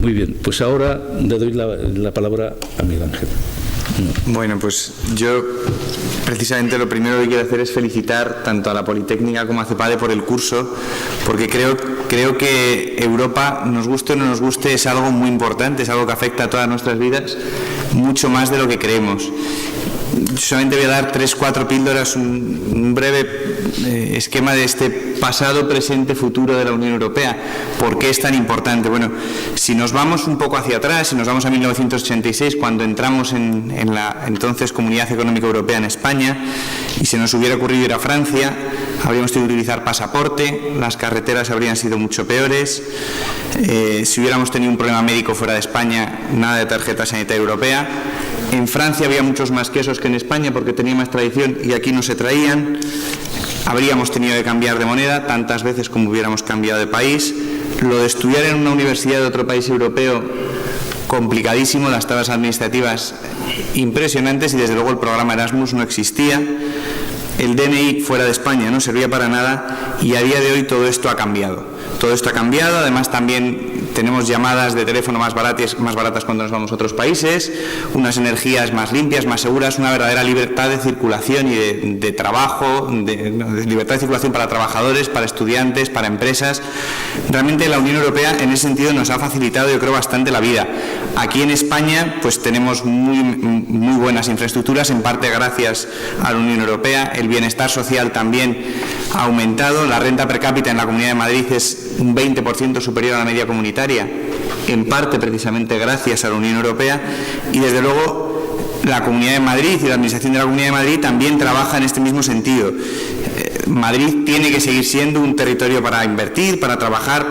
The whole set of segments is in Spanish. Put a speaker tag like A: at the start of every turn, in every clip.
A: Muy bien, pues ahora le doy la palabra a Miguel Ángel.
B: Bueno, pues yo precisamente lo primero que quiero hacer es felicitar tanto a la Politécnica como a CEPADE por el curso, porque creo que Europa, nos guste o no nos guste, es algo muy importante, es algo que afecta a todas nuestras vidas, mucho más de lo que creemos. Solamente voy a dar 3-4 píldoras, un breve esquema de este pasado, presente, futuro de la Unión Europea. ¿Por qué es tan importante? Bueno, si nos vamos un poco hacia atrás, si nos vamos a 1986, cuando entramos en la entonces Comunidad Económica Europea en España, y se nos hubiera ocurrido ir a Francia, habríamos tenido que utilizar pasaporte, las carreteras habrían sido mucho peores, si hubiéramos tenido un problema médico fuera de España, nada de tarjeta sanitaria europea. En Francia había muchos más quesos que en España porque tenía más tradición y aquí no se traían. Habríamos tenido que cambiar de moneda tantas veces como hubiéramos cambiado de país. Lo de estudiar en una universidad de otro país europeo, complicadísimo, las tablas administrativas impresionantes y desde luego el programa Erasmus no existía. El DNI fuera de España no servía para nada y a día de hoy todo esto ha cambiado. Todo esto ha cambiado, además también tenemos llamadas de teléfono más baratas cuando nos vamos a otros países, unas energías más limpias, más seguras, una verdadera libertad de circulación y de trabajo, de libertad de circulación para trabajadores, para estudiantes, para empresas. Realmente la Unión Europea en ese sentido nos ha facilitado, yo creo, bastante la vida. Aquí en España pues tenemos muy buenas infraestructuras, en parte gracias a la Unión Europea. El bienestar social también ha aumentado, la renta per cápita en la Comunidad de Madrid es un 20% superior a la media comunitaria, en parte precisamente gracias a la Unión Europea, y desde luego la Comunidad de Madrid y la Administración de la Comunidad de Madrid también trabaja en este mismo sentido. Madrid tiene que seguir siendo un territorio para invertir, para trabajar,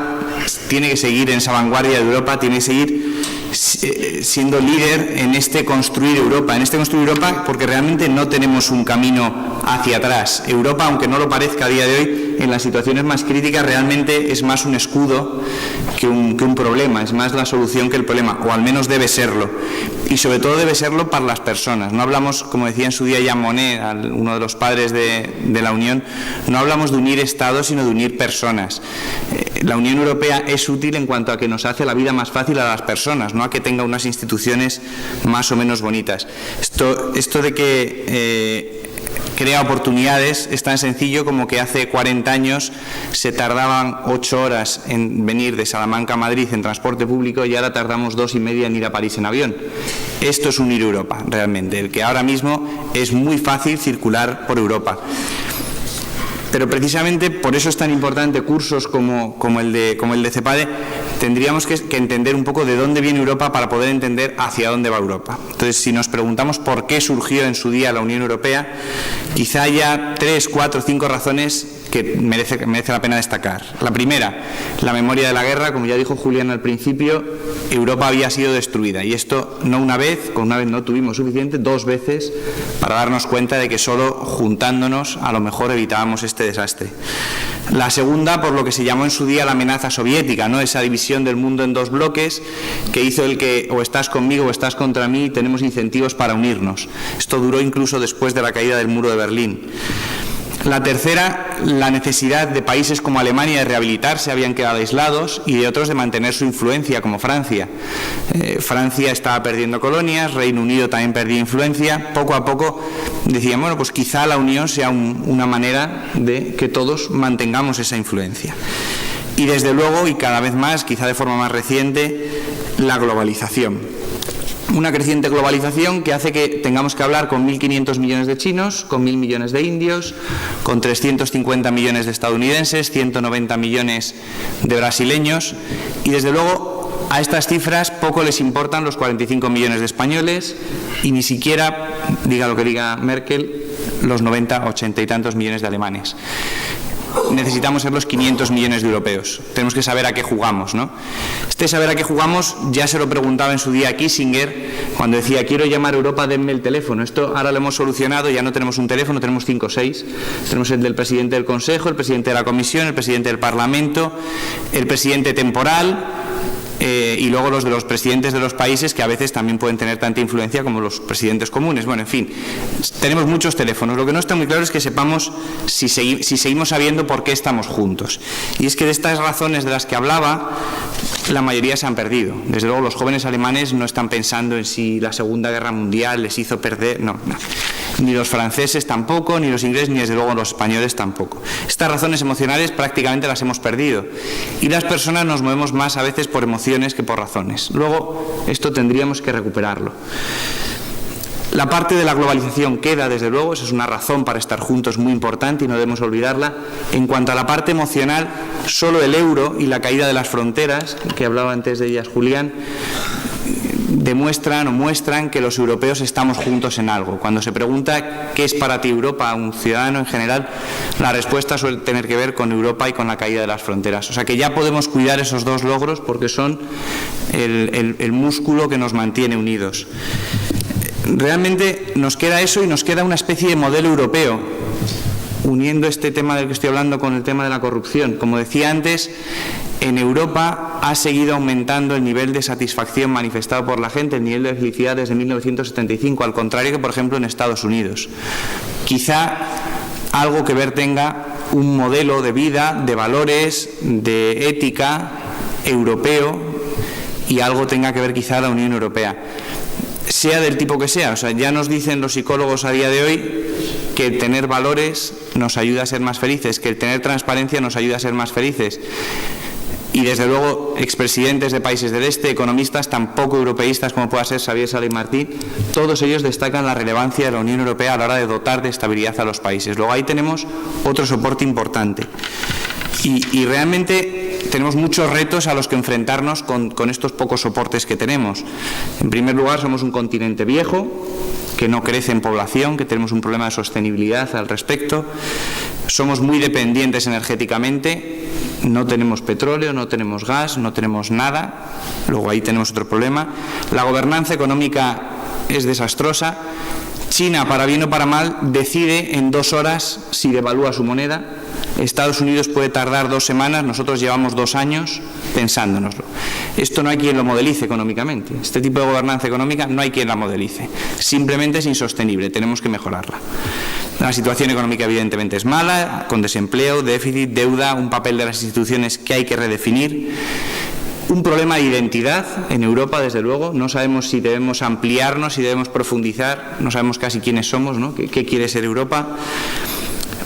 B: tiene que seguir en esa vanguardia de Europa, tiene que seguir siendo líder en este construir Europa, porque realmente no tenemos un camino hacia atrás. Europa, aunque no lo parezca a día de hoy, en las situaciones más críticas realmente es más un escudo que un problema, es más la solución que el problema, o al menos debe serlo. Y sobre todo debe serlo para las personas. No hablamos, como decía en su día Jean Monnet, uno de los padres de la Unión, no hablamos de unir estados, sino de unir personas. La Unión Europea es útil en cuanto a que nos hace la vida más fácil a las personas, no a que tenga unas instituciones más o menos bonitas. Esto de que crea oportunidades es tan sencillo como que hace 40 años se tardaban 8 horas en venir de Salamanca a Madrid en transporte público y ahora tardamos 2 y media en ir a París en avión. Esto es unir Europa, realmente, el que ahora mismo es muy fácil circular por Europa. Pero precisamente por eso es tan importante cursos como el de CEPADE. Tendríamos que entender un poco de dónde viene Europa para poder entender hacia dónde va Europa. Entonces, si nos preguntamos por qué surgió en su día la Unión Europea, quizá haya 3, 4, 5 razones que merece la pena destacar. La primera, la memoria de la guerra. Como ya dijo Julián al principio, Europa había sido destruida, y esto no una vez, con una vez no tuvimos suficiente, 2 veces para darnos cuenta de que solo juntándonos a lo mejor evitábamos este desastre. La segunda, por lo que se llamó en su día la amenaza soviética, ¿no? Esa división del mundo en 2 bloques que hizo el que o estás conmigo o estás contra mí, y tenemos incentivos para unirnos. Esto duró incluso después de la caída del muro de Berlín. La tercera, la necesidad de países como Alemania de rehabilitarse, habían quedado aislados, y de otros de mantener su influencia, como Francia. Francia estaba perdiendo colonias, Reino Unido también perdía influencia. Poco a poco decían, bueno, pues quizá la unión sea una manera de que todos mantengamos esa influencia. Y desde luego, y cada vez más, quizá de forma más reciente, la globalización. Una creciente globalización que hace que tengamos que hablar con 1.500 millones de chinos, con 1.000 millones de indios, con 350 millones de estadounidenses, 190 millones de brasileños, y desde luego a estas cifras poco les importan los 45 millones de españoles y ni siquiera, diga lo que diga Merkel, los 90, 80 y tantos millones de alemanes. Necesitamos ser los 500 millones de europeos. Tenemos que saber a qué jugamos, ¿no? Este saber a qué jugamos ya se lo preguntaba en su día a Kissinger cuando decía, quiero llamar a Europa, denme el teléfono. Esto ahora lo hemos solucionado, ya no tenemos un teléfono, tenemos 5 o 6. Tenemos el del presidente del Consejo, el presidente de la Comisión, el presidente del Parlamento, el presidente temporal, y luego los de los presidentes de los países, que a veces también pueden tener tanta influencia como los presidentes comunes. Bueno, en fin, tenemos muchos teléfonos. Lo que no está muy claro es que sepamos si seguimos sabiendo por qué estamos juntos. Y es que de estas razones de las que hablaba, la mayoría se han perdido. Desde luego los jóvenes alemanes no están pensando en si la Segunda Guerra Mundial les hizo perder, no. Ni los franceses tampoco, ni los ingleses, ni desde luego los españoles tampoco. Estas razones emocionales prácticamente las hemos perdido. Y las personas nos movemos más a veces por emociones que por razones. Luego, esto tendríamos que recuperarlo. La parte de la globalización queda, desde luego, esa es una razón para estar juntos muy importante y no debemos olvidarla. En cuanto a la parte emocional, solo el euro y la caída de las fronteras, que hablaba antes de ellas Julián, demuestran o muestran que los europeos estamos juntos en algo. Cuando se pregunta qué es para ti Europa, a un ciudadano en general, la respuesta suele tener que ver con Europa y con la caída de las fronteras. O sea que ya podemos cuidar esos dos logros porque son el músculo que nos mantiene unidos. Realmente nos queda eso y nos queda una especie de modelo europeo, uniendo este tema del que estoy hablando con el tema de la corrupción. Como decía antes, en Europa ha seguido aumentando el nivel de satisfacción manifestado por la gente, el nivel de felicidad desde 1975, al contrario que, por ejemplo, en Estados Unidos. Quizá algo que ver tenga un modelo de vida, de valores, de ética europeo, y algo tenga que ver quizá la Unión Europea, sea del tipo que sea. O sea, ya nos dicen los psicólogos a día de hoy que el tener valores nos ayuda a ser más felices, que el tener transparencia nos ayuda a ser más felices. Y desde luego expresidentes de países del este, economistas tan poco europeístas como pueda ser Xavier Sala y Martín, todos ellos destacan la relevancia de la Unión Europea a la hora de dotar de estabilidad a los países. Luego ahí tenemos otro soporte importante. Y realmente tenemos muchos retos a los que enfrentarnos con estos pocos soportes que tenemos. En primer lugar, somos un continente viejo, que no crece en población, que tenemos un problema de sostenibilidad al respecto. Somos muy dependientes energéticamente, no tenemos petróleo, no tenemos gas, no tenemos nada. Luego ahí tenemos otro problema. La gobernanza económica es desastrosa. China, para bien o para mal, decide en 2 horas si devalúa su moneda. Estados Unidos puede tardar 2 semanas, nosotros llevamos 2 años pensándonoslo. Esto no hay quien lo modelice económicamente. Este tipo de gobernanza económica no hay quien la modelice. Simplemente es insostenible, tenemos que mejorarla. La situación económica evidentemente es mala, con desempleo, déficit, deuda, un papel de las instituciones que hay que redefinir. Un problema de identidad en Europa, desde luego. No sabemos si debemos ampliarnos, si debemos profundizar, no sabemos casi quiénes somos, ¿no? ¿Qué quiere ser Europa?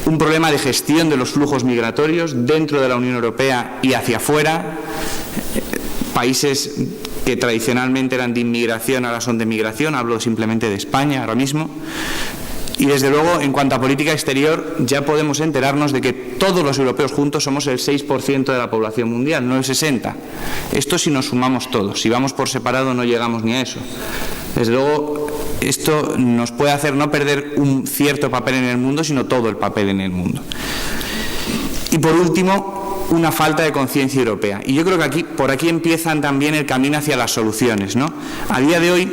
B: Un problema de gestión de los flujos migratorios dentro de la Unión Europea y hacia afuera. Países que tradicionalmente eran de inmigración ahora son de migración, hablo simplemente de España ahora mismo. Y desde luego, en cuanto a política exterior, ya podemos enterarnos de que todos los europeos juntos somos el 6% de la población mundial, no el 60%. Esto si nos sumamos todos, si vamos por separado no llegamos ni a eso. Desde luego, esto nos puede hacer no perder un cierto papel en el mundo, sino todo el papel en el mundo. Y por último, una falta de conciencia europea. Y yo creo que por aquí empiezan también el camino hacia las soluciones, ¿no? A día de hoy,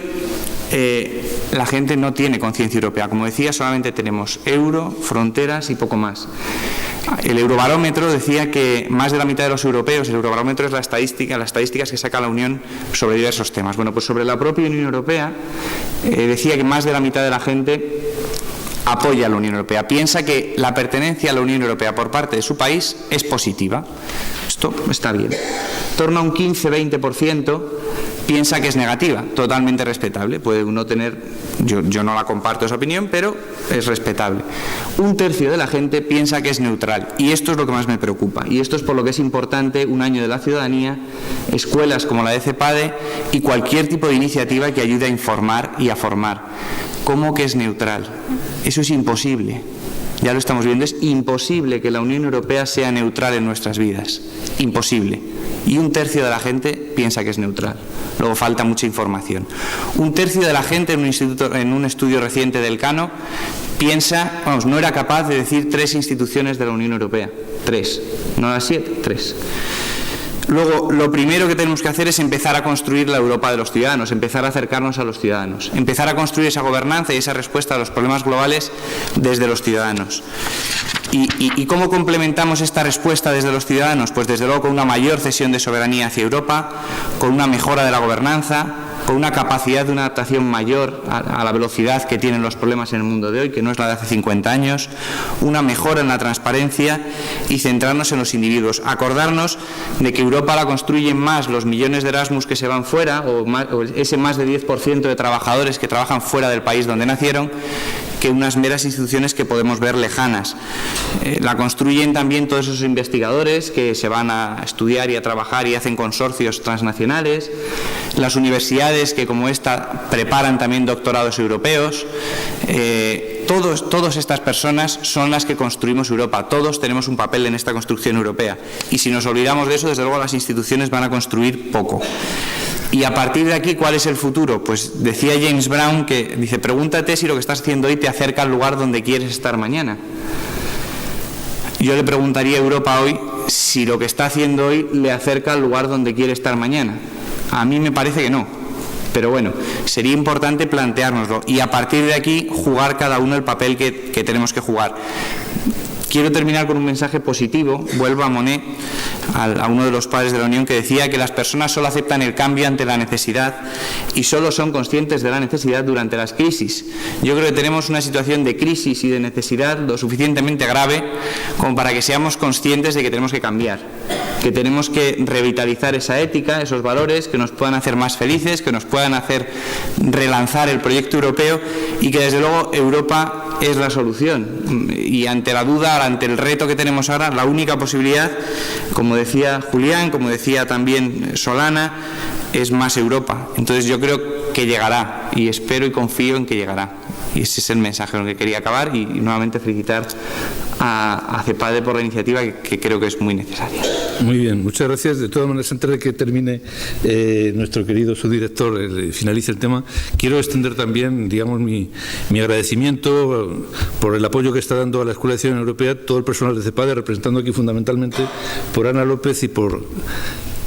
B: la gente no tiene conciencia europea. Como decía, solamente tenemos euro, fronteras y poco más. El Eurobarómetro decía que más de la mitad de los europeos, el Eurobarómetro es las estadísticas que saca la Unión sobre diversos temas. Bueno, pues sobre la propia Unión Europea decía que más de la mitad de la gente apoya a la Unión Europea, piensa que la pertenencia a la Unión Europea por parte de su país es positiva. Esto está bien. En torno a un 15-20% piensa que es negativa, totalmente respetable. Puede uno tener, yo no la comparto esa opinión, pero es respetable. Un tercio de la gente piensa que es neutral, y esto es lo que más me preocupa, y esto es por lo que es importante un año de la ciudadanía, escuelas como la de CEPADE y cualquier tipo de iniciativa que ayude a informar y a formar. ¿Cómo que es neutral? Eso es imposible. Ya lo estamos viendo, es imposible que la Unión Europea sea neutral en nuestras vidas. Imposible. Y un tercio de la gente piensa que es neutral. Luego falta mucha información. Un tercio de la gente en un estudio reciente del Cano piensa, no era capaz de decir 3 instituciones de la Unión Europea. 3. No las 7, 3. Luego, lo primero que tenemos que hacer es empezar a construir la Europa de los ciudadanos, empezar a acercarnos a los ciudadanos, empezar a construir esa gobernanza y esa respuesta a los problemas globales desde los ciudadanos. ¿Y cómo complementamos esta respuesta desde los ciudadanos? Pues desde luego con una mayor cesión de soberanía hacia Europa, con una mejora de la gobernanza, con una capacidad de una adaptación mayor a la velocidad que tienen los problemas en el mundo de hoy, que no es la de hace 50 años, una mejora en la transparencia y centrarnos en los individuos. Acordarnos de que Europa la construyen más los millones de Erasmus que se van fuera, o ese más de 10% de trabajadores que trabajan fuera del país donde nacieron, que unas meras instituciones que podemos ver lejanas. La construyen también todos esos investigadores que se van a estudiar y a trabajar y hacen consorcios transnacionales, las universidades que como esta preparan también doctorados europeos. Todas estas personas son las que construimos Europa. Todos tenemos un papel en esta construcción europea. Y si nos olvidamos de eso, desde luego las instituciones van a construir poco. Y a partir de aquí, ¿cuál es el futuro? Pues decía James Brown que dice, pregúntate si lo que estás haciendo hoy te acerca al lugar donde quieres estar mañana. Yo le preguntaría a Europa hoy si lo que está haciendo hoy le acerca al lugar donde quiere estar mañana. A mí me parece que no. Pero bueno, sería importante planteárnoslo y a partir de aquí jugar cada uno el papel que tenemos que jugar. Quiero terminar con un mensaje positivo. Vuelvo a Monnet, a uno de los padres de la Unión, que decía que las personas solo aceptan el cambio ante la necesidad y solo son conscientes de la necesidad durante las crisis. Yo creo que tenemos una situación de crisis y de necesidad lo suficientemente grave como para que seamos conscientes de que tenemos que cambiar, que tenemos que revitalizar esa ética, esos valores que nos puedan hacer más felices, que nos puedan hacer relanzar el proyecto europeo y que desde luego Europa es la solución. Y ante la duda, ante el reto que tenemos ahora, la única posibilidad, como decía Julián, como decía también Solana, es más Europa. Entonces yo creo que llegará y espero y confío en que llegará. Y ese es el mensaje con el que quería acabar y nuevamente felicitar a CEPADE por la iniciativa que creo que es muy necesaria.
A: Muy bien, muchas gracias. De todas maneras, antes de que termine nuestro querido subdirector, finalice el tema, quiero extender también, digamos, mi agradecimiento por el apoyo que está dando a la Escuela de Ciudadanía Europea todo el personal de CEPADE, representando aquí fundamentalmente por Ana López y por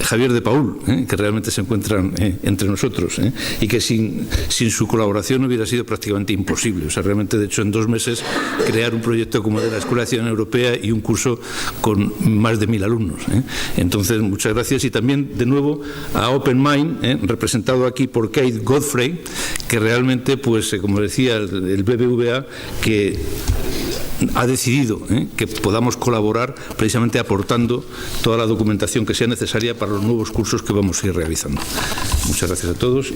A: Javier de Paul, que realmente se encuentran entre nosotros, y que sin su colaboración hubiera sido prácticamente imposible. O sea, realmente, de hecho, en 2 meses crear un proyecto como de la Escuela de Ciudadanía Europea y un curso con más de 1000 alumnos. Entonces, muchas gracias. Y también, de nuevo, a Open Mind, representado aquí por Kate Godfrey, que realmente, pues, como decía el BBVA, que ha decidido que podamos colaborar precisamente aportando toda la documentación que sea necesaria para los nuevos cursos que vamos a ir realizando. Muchas gracias a todos.